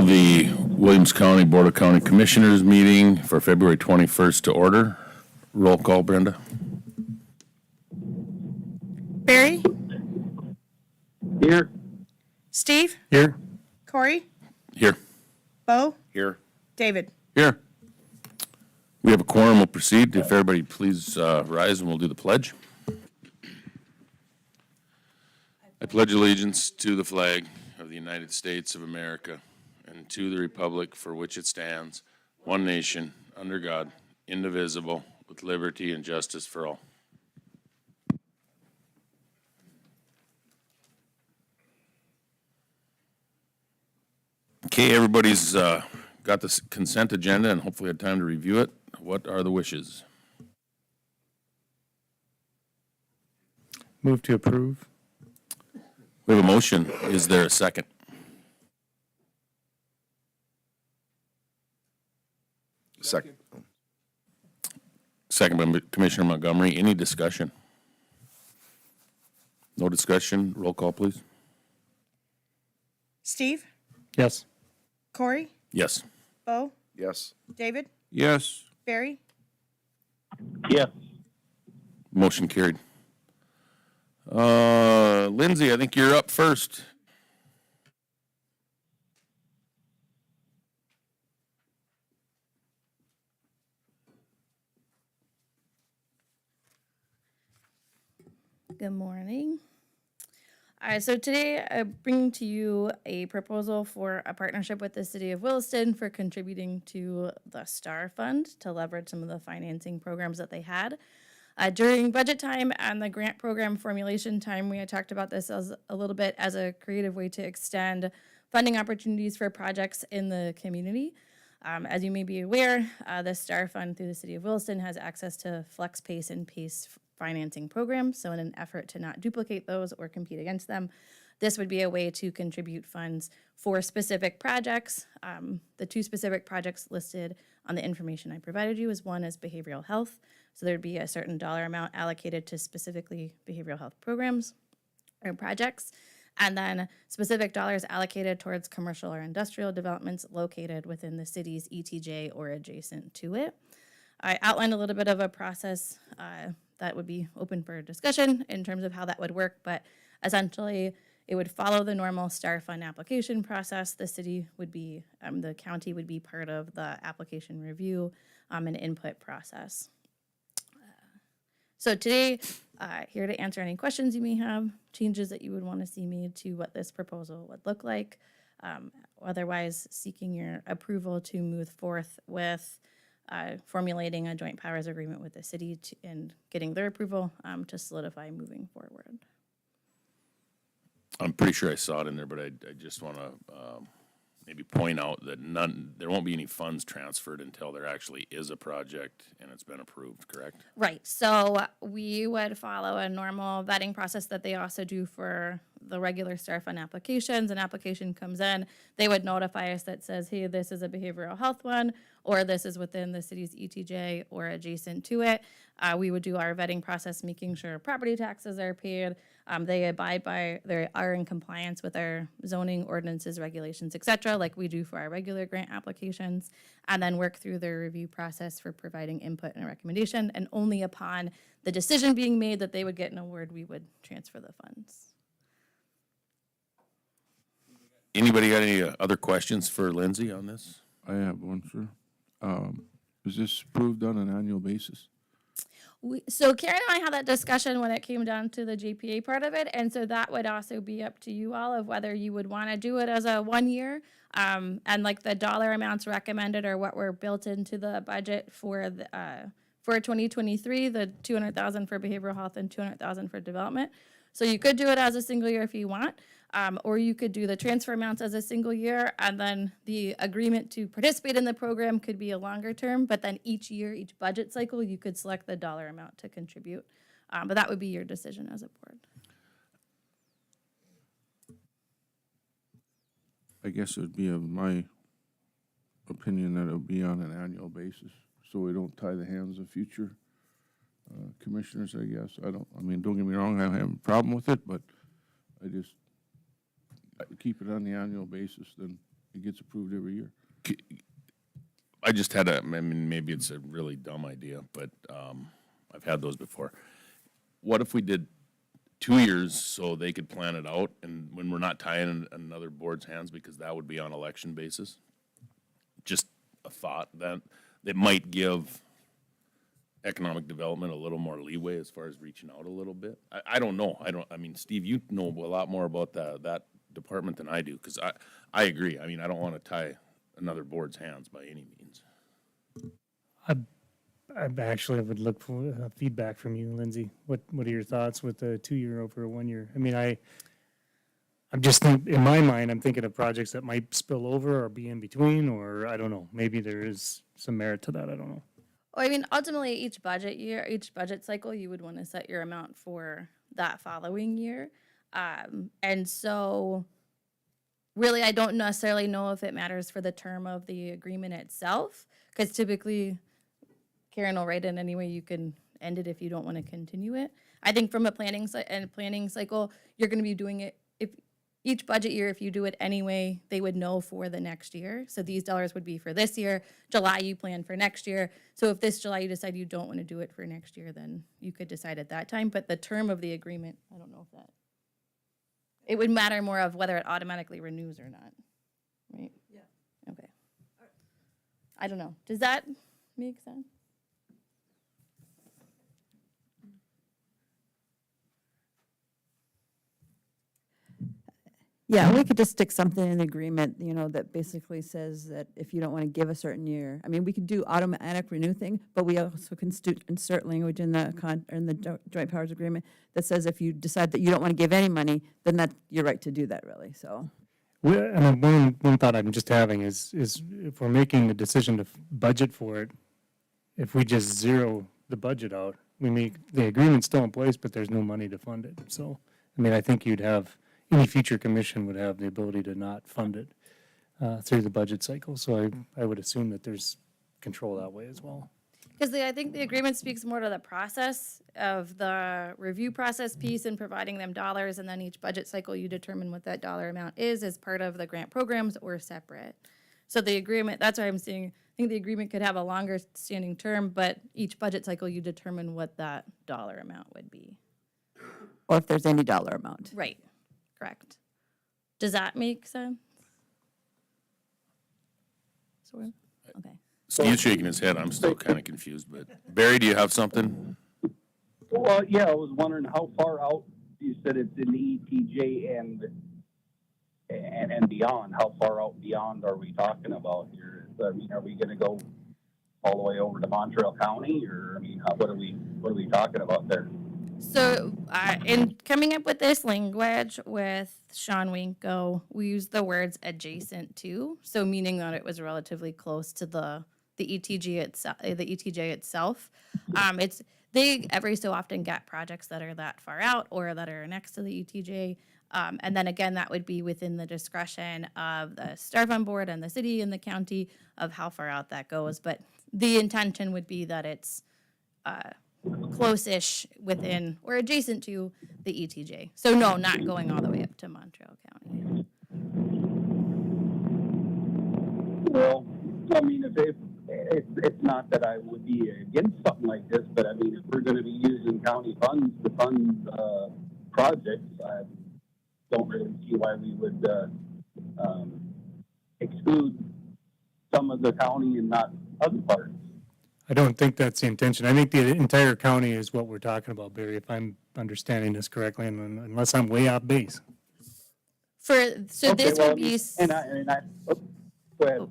Call the Williams County Board of County Commissioners meeting for February 21st to order. Roll call, Brenda. Barry? Here. Steve? Here. Corey? Here. Bo? Here. David? Here. We have a quorum. We'll proceed. If everybody please rise and we'll do the pledge. I pledge allegiance to the flag of the United States of America and to the republic for which it stands, one nation, under God, indivisible, with liberty and justice for all. Okay, everybody's got the consent agenda and hopefully had time to review it. What are the wishes? Move to approve. We have a motion. Is there a second? Second. Second by Commissioner Montgomery. Any discussion? No discussion. Roll call, please. Steve? Yes. Corey? Yes. Bo? Yes. David? Yes. Barry? Yes. Motion carried. Lindsay, I think you're up first. Good morning. So today I bring to you a proposal for a partnership with the City of Williston for contributing to the STAR Fund to leverage some of the financing programs that they had. During budget time and the grant program formulation time, we had talked about this as a little bit as a creative way to extend funding opportunities for projects in the community. As you may be aware, the STAR Fund through the City of Williston has access to FlexPace and PACE financing programs. So in an effort to not duplicate those or compete against them, this would be a way to contribute funds for specific projects. The two specific projects listed on the information I provided you is one is behavioral health. So there'd be a certain dollar amount allocated to specifically behavioral health programs or projects, and then specific dollars allocated towards commercial or industrial developments located within the city's ETJ or adjacent to it. I outlined a little bit of a process that would be open for discussion in terms of how that would work, but essentially it would follow the normal STAR Fund application process. The city would be, the county would be part of the application review and input process. So today, here to answer any questions you may have, changes that you would want to see made to what this proposal would look like. Otherwise, seeking your approval to move forth with formulating a joint powers agreement with the city and getting their approval to solidify moving forward. I'm pretty sure I saw it in there, but I just want to maybe point out that there won't be any funds transferred until there actually is a project and it's been approved, correct? Right. So we would follow a normal vetting process that they also do for the regular STAR Fund applications. An application comes in, they would notify us that says, hey, this is a behavioral health one, or this is within the city's ETJ or adjacent to it. We would do our vetting process, making sure property taxes are paid. They abide by, they are in compliance with our zoning ordinances, regulations, et cetera, like we do for our regular grant applications, and then work through their review process for providing input and recommendation. And only upon the decision being made that they would get an award, we would transfer the funds. Anybody got any other questions for Lindsay on this? I have one, sir. Is this approved on an annual basis? So Karen and I had that discussion when it came down to the JPA part of it, and so that would also be up to you all of whether you would want to do it as a 1 year, and like the dollar amounts recommended or what were built into the budget for 2023, the $200,000 for behavioral health and $200,000 for development. So you could do it as a single year if you want. Or you could do the transfer amounts as a single year, and then the agreement to participate in the program could be a longer term, but then each year, each budget cycle, you could select the dollar amount to contribute. But that would be your decision as a board. I guess it would be of my opinion that it would be on an annual basis, so we don't tie the hands of future commissioners, I guess. Don't get me wrong, I don't have a problem with it, but I just keep it on the annual basis, then It gets approved every year. I just had I mean, maybe it's a really dumb idea, but I've had those before. What if we did 2 years so they could plan it out, and when we're not tying another board's hands, because that would be on election basis? Just a thought that it might give economic development a little more leeway as far as reaching out a little bit. I don't know. I mean, Steve, you know a lot more about that department than I do, because I agree. I mean, I don't want to tie another board's hands by any means. I actually would look for feedback from you, Lindsay. What are your thoughts with the 2-year over a 1 year? I mean, I'm just, in my mind, I'm thinking of projects that might spill over or be in between, or I don't know, maybe there is some merit to that, I don't know. Well, I mean, ultimately, each budget year, each budget cycle, you would want to set your amount for that following year. And so really, I don't necessarily know if it matters for the term of the agreement itself, because typically Karen will write in any way you can end it if you don't want to continue it. I think from a planning cycle, you're going to be doing it if each budget year, if you do it anyway, they would know for the next year. So these dollars would be for this year. July, you plan for next year. So if this July you decide you don't want to do it for next year, then you could decide at that time. But the term of the agreement, I don't know if that, it would matter more of whether it automatically renews or not, right? Yeah. Okay. I don't know. Does that make sense? Yeah, we could just stick something in agreement, that basically says that if you don't want to give a certain year, I mean, we could do automatic renew thing, but we also can insert language in the joint powers agreement that says if you decide that you don't want to give any money, then that's your right to do that, really, so. And one thought I'm just having is if we're making the decision to budget for it, if we just zero the budget out, the agreement's still in place, but there's no money to fund it. So, I mean, I think any future commission would have the ability to not fund it through the budget cycle. So I would assume that there's control that way as well. Because I think the agreement speaks more to the process of the review process piece and providing them dollars, and then each budget cycle you determine what that dollar amount is as part of the grant programs or separate. So the agreement, that's why I'm saying, I think the agreement could have a longer standing term, but each budget cycle you determine what that dollar amount would be. Or if there's any dollar amount. Right, correct. Does that make sense? Sort of, okay. Steve's shaking his head. I'm still kind of confused, but Barry, do you have something? Well, yeah, I was wondering how far out, you said it's in the ETJ and beyond. How far out beyond are we talking about here? I mean, are we gonna go all the way over to Montreal County, or, I mean, what are we talking about there? So, in coming up with this language with Sean Winko, we used the words adjacent to, so meaning that it was relatively close to the ETJ itself. They every so often get projects that are that far out or that are next to the ETJ. And then again, that would be within the discretion of the Star Fund Board and the city and the county of how far out that goes. But the intention would be that it's close-ish within or adjacent to the ETJ. So no, not going all the way up to Montreal County. Well, I mean, if it's not that I would be against something like this, but I mean, if we're going to be using county funds to fund projects, I don't really see why we would exclude some of the county and not other parts. I don't think that's the intention. I think the entire county is what we're talking about, Barry, if I'm understanding this correctly, and unless I'm way off base. This would be. Go ahead.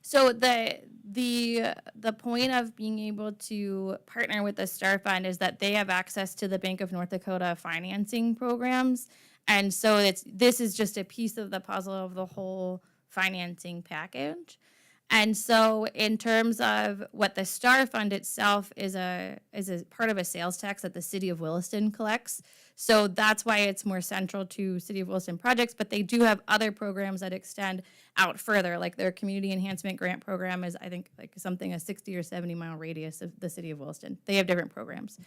So the point of being able to partner with the Star Fund is that they have access to the Bank of North Dakota financing programs. And so this is just a piece of the puzzle of the whole financing package. And so in terms of what the Star Fund itself is a part of a sales tax that the city of Williston collects. So that's why it's more central to City of Williston projects, but they do have other programs that extend out further, like their community enhancement grant program is, I think, like something a 60 or 70 mile radius of the City of Williston. They have different programs.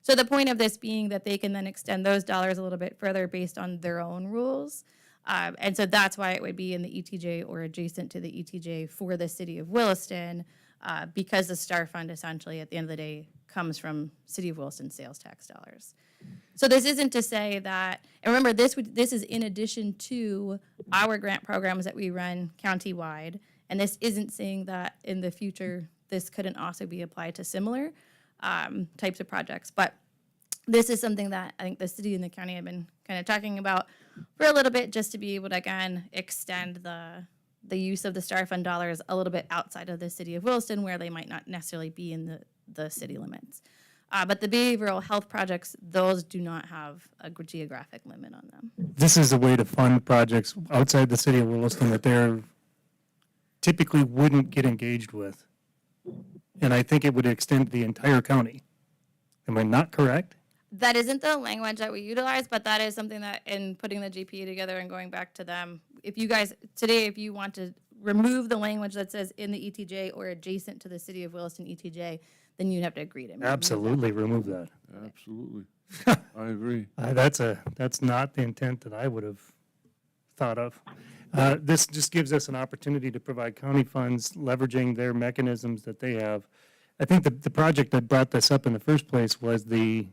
So the point of this being that they can then extend those dollars a little bit further based on their own rules. And so that's why it would be in the ETJ or adjacent to the ETJ for the city of Williston, because the STAR fund essentially at the end of the day comes from City of Williston sales tax dollars. So this isn't to say that, and remember, this is in addition to our grant programs that we run countywide, and this isn't saying that in the future this couldn't also be applied to similar types of projects. But this is something that I think the city and the county have been kind of talking about for a little bit, just to be able to, again, extend the use of the STAR fund dollars a little bit outside of the city of Williston, where they might not necessarily be in the city limits. But the behavioral health projects, those do not have a geographic limit on them. This is a way to fund projects outside the city of Williston that they're typically wouldn't get engaged with. And I think it would extend to the entire county. Am I not correct? That isn't the language that we utilize, but that is something that in putting the GPA together and going back to them, if you guys, today, if you want to remove the language that says in the ETJ or adjacent to the city of Williston ETJ, then you'd have to agree to remove that. Absolutely remove that. Absolutely. I agree. That's not the intent that I would have thought of. This just gives us an opportunity to provide county funds, leveraging their mechanisms that they have. I think the project that brought this up in the first place was the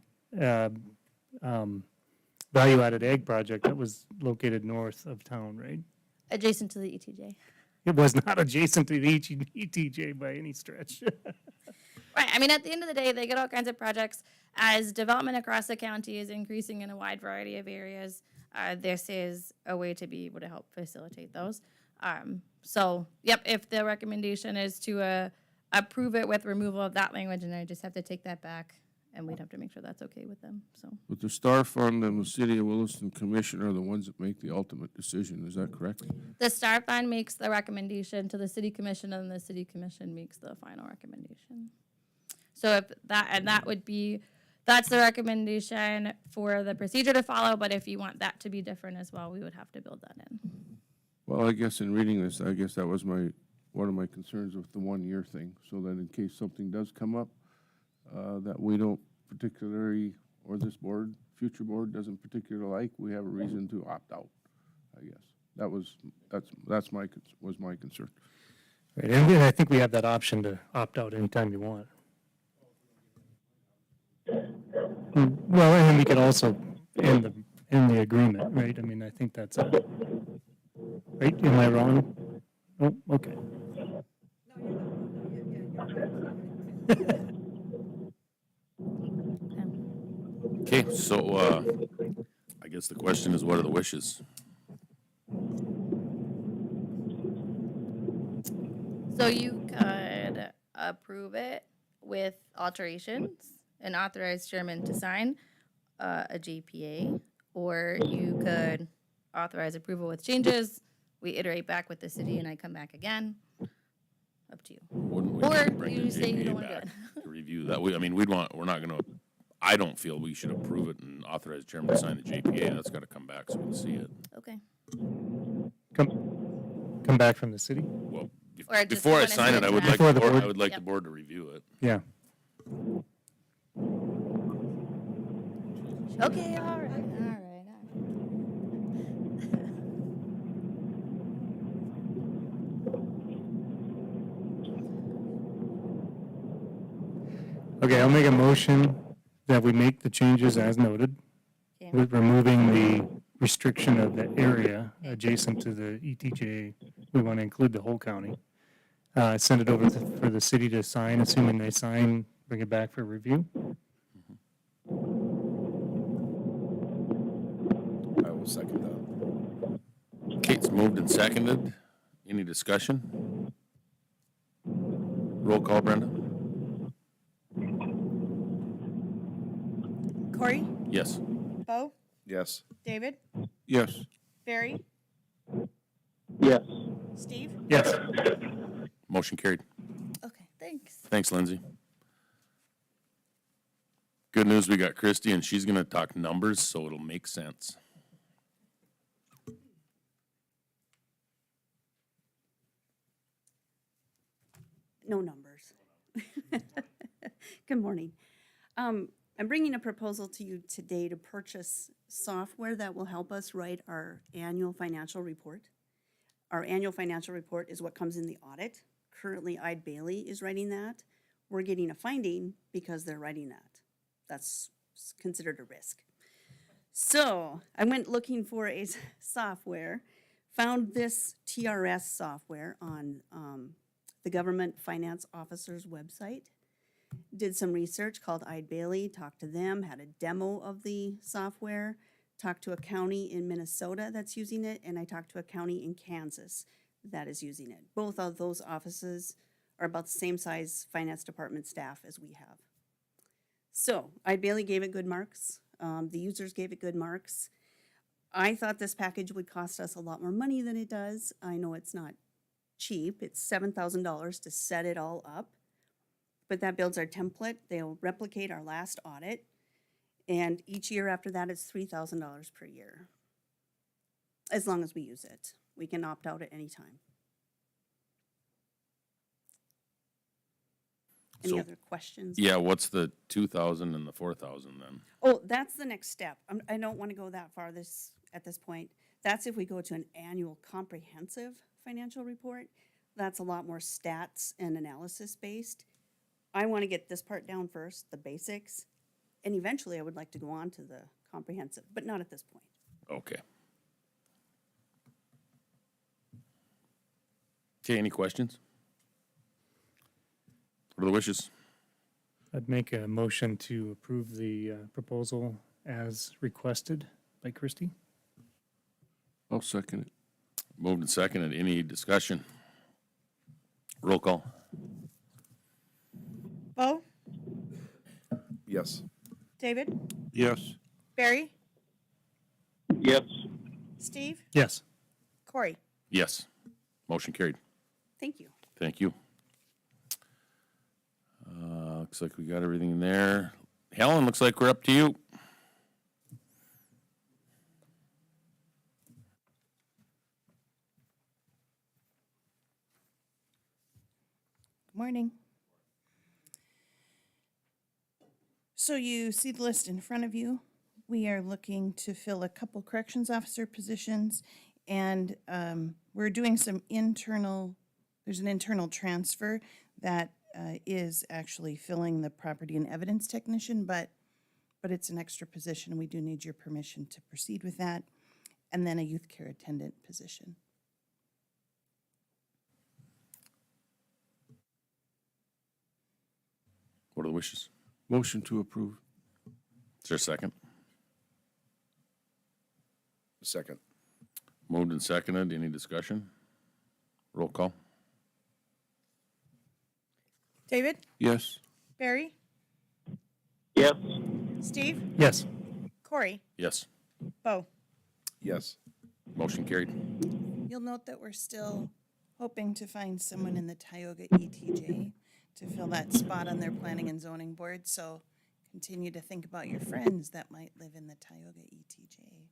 value-added ag project that was located north of town, right? Adjacent to the ETJ. It was not adjacent to the ETJ by any stretch. Right. I mean, at the end of the day, they get all kinds of projects. As development across the county is increasing in a wide variety of areas, this is a way to be able to help facilitate those. So, yep, if the recommendation is to approve it with removal of that language, and I just have to take that back, and we'd have to make sure that's okay with them, so. But the STAR Fund and the City of Williston Commission are the ones that make the ultimate decision, is that correct? The STAR Fund makes the recommendation to the City Commission, and the City Commission makes the final recommendation. So if that, and that would be, that's the recommendation for the procedure to follow, but if you want that to be different as well, we would have to build that in. Well, I guess in reading this, I guess that was one of my concerns with the 1 year thing, so that in case something does come up, that we don't particularly, or this board, future board doesn't particularly like, we have a reason to opt out, I guess. That's my concern. Right, and I think we have that option to opt out anytime you want. Well, and we could also end the agreement, right? I mean, I think that's right? Am I wrong? Oh, okay. Okay, so, I guess the question is, what are the wishes? So you could approve it with alterations and authorize chairman to sign a JPA, or you could authorize approval with changes, we iterate back with the city, and I come back again. Up to you. Wouldn't we Or need to bring you the say you JPA don't wanna do back it. to review that? I mean, we're not gonna, I don't feel we should approve it and authorize the chairman to sign the JPA. That's gotta come back so we can see it. Okay. Come back from the city? Well, Or just before I wanna sign see it, it I would back. like Before the the board, board? I would like the Yep. board to review it. Yeah. Okay, all right. Okay, I'll make a motion that we make the changes as noted, Okay. with removing the restriction of the area adjacent to the ETJ. We want to include the whole county. Send it over for the city to sign, assuming they sign, bring it back for review. I will second that. Okay, it's moved and seconded. Any discussion? Roll call, Brenda? Corey? Yes. Bo? Yes. David? Yes. Barry? Yes. Steve? Yes. Motion carried. Okay, thanks. Thanks, Lindsay. Good news, we got Christy, and she's gonna talk numbers, so it'll make sense. No numbers. Good morning. I'm bringing a proposal to you today to purchase software that will help us write our annual financial report. Our annual financial report is what comes in the audit. Currently, Eide Bailey is writing that. We're getting a finding because they're writing that. That's considered a risk. So I went looking for a software, found this TRS software on the Government Finance Officer's website, did some research, called Eide Bailey, talked to them, had a demo of the software, talked to a county in Minnesota that's using it, and I talked to a county in Kansas that is using it. Both of those offices are about the same size finance department staff as we have. So Eide Bailey gave it good marks. The users gave it good marks. I thought this package would cost us a lot more money than it does. I know it's not cheap. It's $7,000 to set it all up. But that builds our template. They'll replicate our last audit. And each year after that, it's $3,000 per year. As long as we use it. We can opt out at any time. Any So- other questions? Yeah, what's the 2,000 and the 4,000 then? Oh, that's the next step. I don't want to go that far at this point. That's if we go to an annual comprehensive financial report. That's a lot more stats and analysis based. I want to get this part down first, the basics, and eventually I would like to go on to the comprehensive, but not at this point. Okay. Okay, any questions? What are the wishes? I'd make a motion to approve the proposal as requested by Christie. I'll second it. Moved and seconded. Any discussion? Roll call. Bo, Yes. David, Yes. Barry, Yes. Steve, Yes. Corey. Yes. Motion carried. Thank you. Thank you. Looks like we got everything there. Helen, looks like we're up to you. Good morning. So you see the list in front of you. We are looking to fill a couple corrections officer positions, and we're doing some there's an internal transfer that is actually filling the property and evidence technician, but it's an extra position, and we do need your permission to proceed with that, and then a youth care attendant position. What are the wishes? Motion to approve. Is there a second? Second. Moved and seconded. Any discussion? Roll call. David, Yes. Barry, Yes. Steve, Yes. Corey, Yes. Bo. Yes. Motion carried. You'll note that we're still hoping to find someone in the Tioga ETJ to fill that spot on their planning and zoning board, so continue to think about your friends that might live in the Tioga ETJ.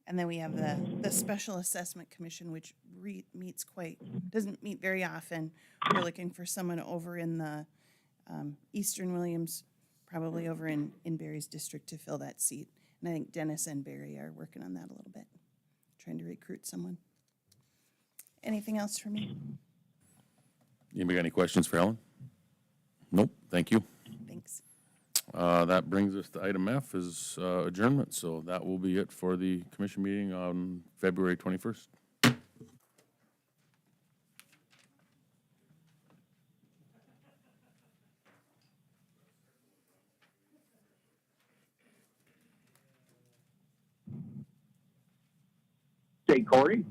And then we have the Special Assessment Commission, which doesn't meet very often. We're looking for someone over in the Eastern Williams, probably over in Barry's district to fill that seat. And I think Dennis and Barry are working on that a little bit, trying to recruit someone. Anything else for me? Anybody got any questions for Helen? Nope. Thank you. Thanks. That brings us to item F is adjournment. So that will be it for the commission meeting on February 21st. Say, Corey?